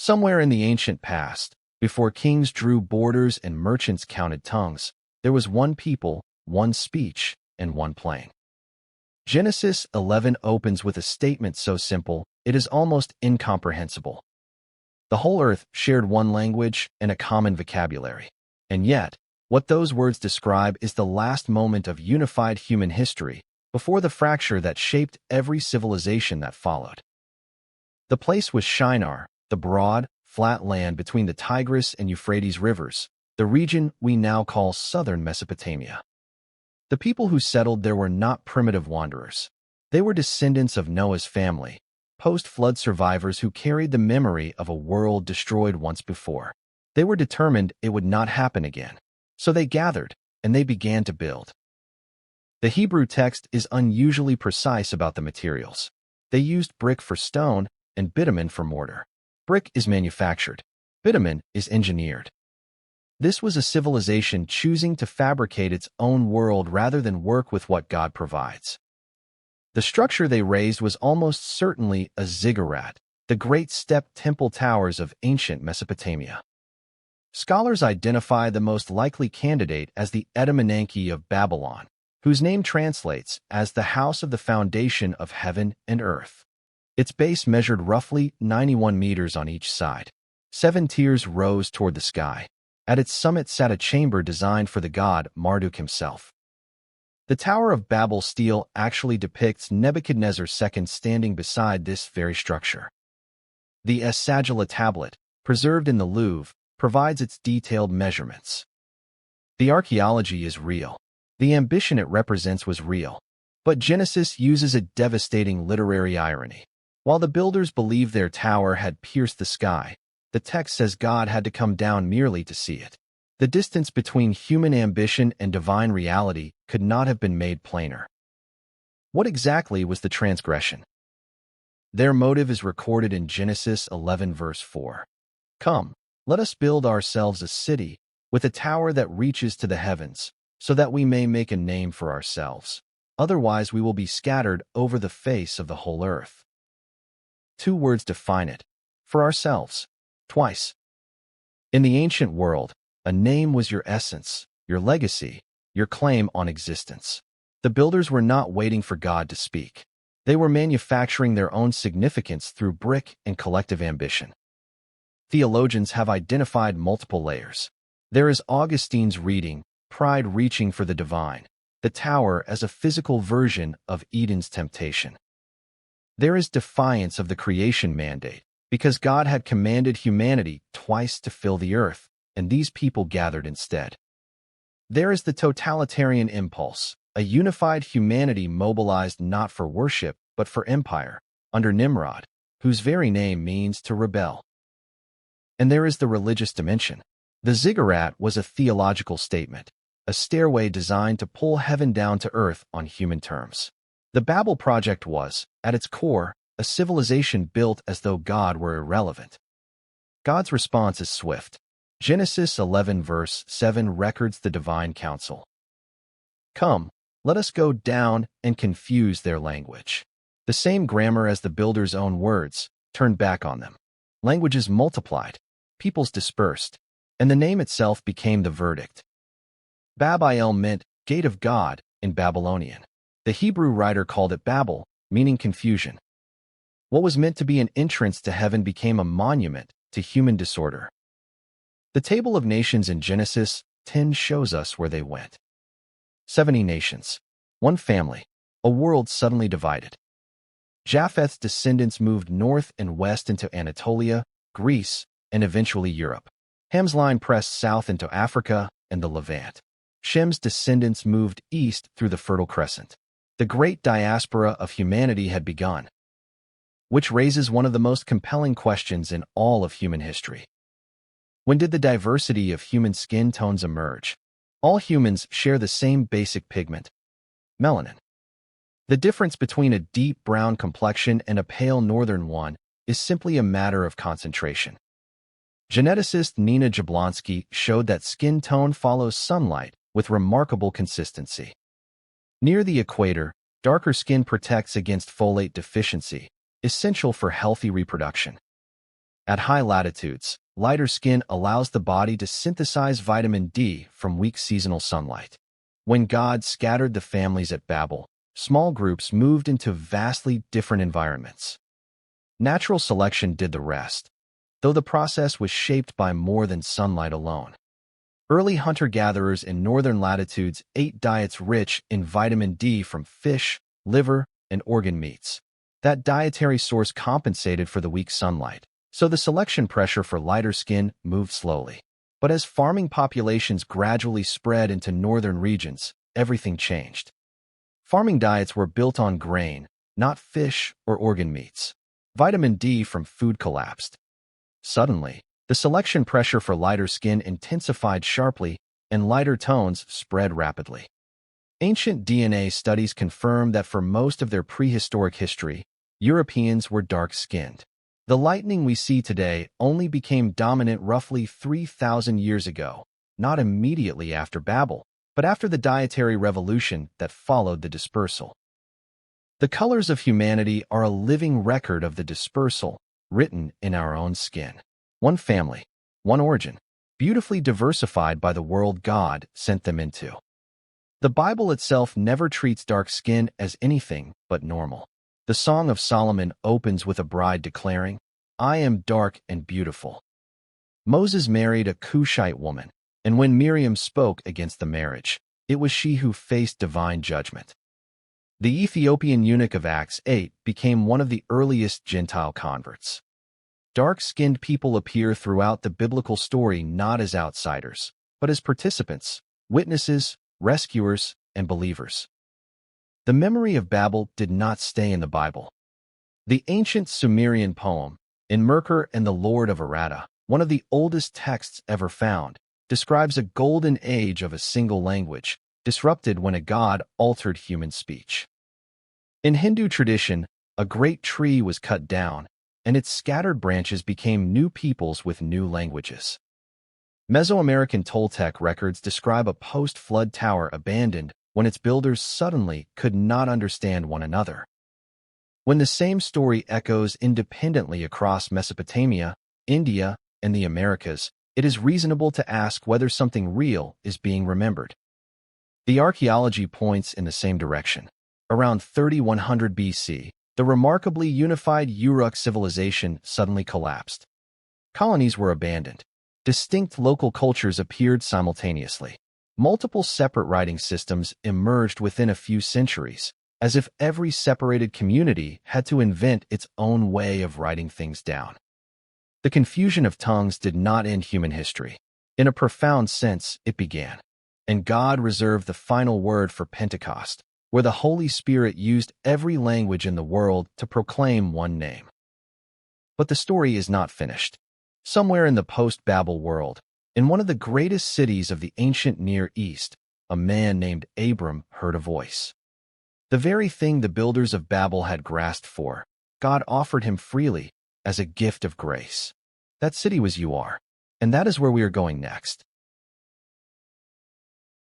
Somewhere in the ancient past, before kings drew borders and merchants counted tongues, there was one people, one speech, and one plane. Genesis 11 opens with a statement so simple, it is almost incomprehensible. The whole earth shared one language and a common vocabulary. And yet, what those words describe is the last moment of unified human history, before the fracture that shaped every civilization that followed. The place was Shinar, the broad, flat land between the Tigris and Euphrates rivers, the region we now call southern Mesopotamia. The people who settled there were not primitive wanderers. They were descendants of Noah's family, post-flood survivors who carried the memory of a world destroyed once before. They were determined it would not happen again. So they gathered, and they began to build. The Hebrew text is unusually precise about the materials. They used brick for stone and bitumen for mortar. Brick is manufactured. Bitumen is engineered. This was a civilization choosing to fabricate its own world rather than work with what God provides. The structure they raised was almost certainly a ziggurat, the great step temple towers of ancient Mesopotamia. Scholars identify the most likely candidate as the Etemenanki of Babylon, whose name translates as the house of the foundation of heaven and earth. Its base measured roughly 91 meters on each side. 7 tiers rose toward the sky. At its summit sat a chamber designed for the god Marduk himself. The Tower of Babel stele actually depicts Nebuchadnezzar II standing beside this very structure. The Esagila Tablet, preserved in the Louvre, provides its detailed measurements. The archaeology is real. The ambition it represents was real. But Genesis uses a devastating literary irony. While the builders believed their tower had pierced the sky, the text says God had to come down merely to see it. The distance between human ambition and divine reality could not have been made plainer. What exactly was the transgression? Their motive is recorded in Genesis 11 verse 4. Come, let us build ourselves a city with a tower that reaches to the heavens, so that we may make a name for ourselves. Otherwise we will be scattered over the face of the whole earth. 2 words define it. For ourselves. Twice. In the ancient world, a name was your essence, your legacy, your claim on existence. The builders were not waiting for God to speak. They were manufacturing their own significance through brick and collective ambition. Theologians have identified multiple layers. There is Augustine's reading, pride reaching for the divine, the tower as a physical version of Eden's temptation. There is defiance of the creation mandate, because God had commanded humanity twice to fill the earth, and these people gathered instead. There is the totalitarian impulse, a unified humanity mobilized not for worship, but for empire, under Nimrod, whose very name means to rebel. And there is the religious dimension. The ziggurat was a theological statement, a stairway designed to pull heaven down to earth on human terms. The Babel project was, at its core, a civilization built as though God were irrelevant. God's response is swift. Genesis 11 verse 7 records the divine counsel. Come, let us go down and confuse their language. The same grammar as the builder's own words, turned back on them. Languages multiplied, peoples dispersed, and the name itself became the verdict. Babil meant gate of God in Babylonian. The Hebrew writer called it Babel, meaning confusion. What was meant to be an entrance to heaven became a monument to human disorder. The table of nations in Genesis 10 shows us where they went. 70 nations, one family, a world suddenly divided. Japheth's descendants moved north and west into Anatolia, Greece, and eventually Europe. Ham's line pressed south into Africa and the Levant. Shem's descendants moved east through the Fertile Crescent. The great diaspora of humanity had begun, which raises one of the most compelling questions in all of human history. When did the diversity of human skin tones emerge? All humans share the same basic pigment, melanin. The difference between a deep brown complexion and a pale northern one is simply a matter of concentration. Geneticist Nina Jablonski showed that skin tone follows sunlight with remarkable consistency. Near the equator, darker skin protects against folate deficiency, essential for healthy reproduction. At high latitudes, lighter skin allows the body to synthesize vitamin D from weak seasonal sunlight. When God scattered the families at Babel, small groups moved into vastly different environments. Natural selection did the rest, though the process was shaped by more than sunlight alone. Early hunter-gatherers in northern latitudes ate diets rich in vitamin D from fish, liver, and organ meats. That dietary source compensated for the weak sunlight, so the selection pressure for lighter skin moved slowly. But as farming populations gradually spread into northern regions, everything changed. Farming diets were built on grain, not fish or organ meats. Vitamin D from food collapsed. Suddenly, the selection pressure for lighter skin intensified sharply, and lighter tones spread rapidly. Ancient DNA studies confirm that for most of their prehistoric history, Europeans were dark-skinned. The lightning we see today only became dominant roughly 3,000 years ago, not immediately after Babel, but after the dietary revolution that followed the dispersal. The colors of humanity are a living record of the dispersal, written in our own skin. One family, one origin, beautifully diversified by the world God sent them into. The Bible itself never treats dark skin as anything but normal. The Song of Solomon opens with a bride declaring, "I am dark and beautiful." Moses married a Cushite woman, and when Miriam spoke against the marriage, it was she who faced divine judgment. The Ethiopian eunuch of Acts 8 became one of the earliest Gentile converts. Dark-skinned people appear throughout the biblical story not as outsiders, but as participants, witnesses, rescuers, and believers. The memory of Babel did not stay in the Bible. The ancient Sumerian poem, In Merkur and the Lord of Aratta, one of the oldest texts ever found, describes a golden age of a single language, disrupted when a god altered human speech. In Hindu tradition, a great tree was cut down, and its scattered branches became new peoples with new languages. Mesoamerican Toltec records describe a post-flood tower abandoned when its builders suddenly could not understand one another. When the same story echoes independently across Mesopotamia, India, and the Americas, it is reasonable to ask whether something real is being remembered. The archaeology points in the same direction. Around 3100 BC, the remarkably unified Uruk civilization suddenly collapsed. Colonies were abandoned. Distinct local cultures appeared simultaneously. Multiple separate writing systems emerged within a few centuries, as if every separated community had to invent its own way of writing things down. The confusion of tongues did not end human history. In a profound sense, it began. And God reserved the final word for Pentecost, where the Holy Spirit used every language in the world to proclaim one name. But the story is not finished. Somewhere in the post-Babel world, in one of the greatest cities of the ancient Near East, a man named Abram heard a voice. The very thing the builders of Babel had grasped for, God offered him freely as a gift of grace. That city was You Are, and that is where we are going next.